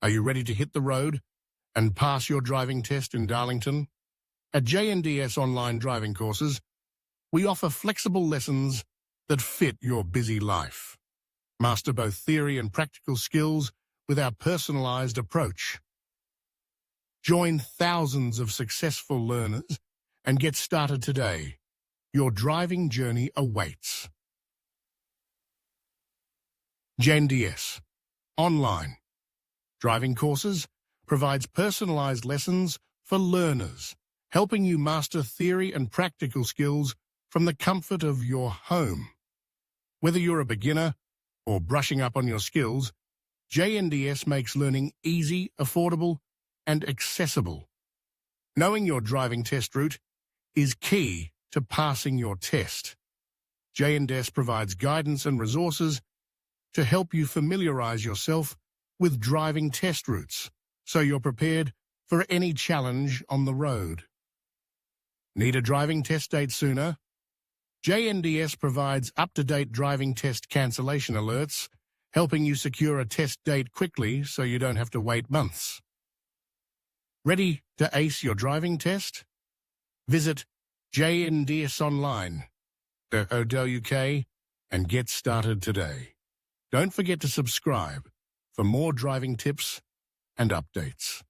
Are you ready to hit the road and pass your driving test in Darlington? At JNDS Online Driving Courses, we offer flexible lessons that fit your busy life. Master both theory and practical skills with our personalized approach. Join thousands of successful learners and get started today. Your driving journey awaits. JNDS Online Driving Courses provides personalized lessons for learners, helping you master theory and practical skills from the comfort of your home. Whether you're a beginner or brushing up on your skills, JNDS makes learning easy, affordable, and accessible. Knowing your driving test route is key to passing your test. JNDS provides guidance and resources to help you familiarize yourself with driving test routes, so you're prepared for any challenge on the road. Need a driving test date sooner? JNDS provides up-to-date driving test cancellation alerts, helping you secure a test date quickly so you don't have to wait months. Ready to ace your driving test? Visit jndsonline.co.uk and get started today. Don't forget to subscribe for more driving tips and updates.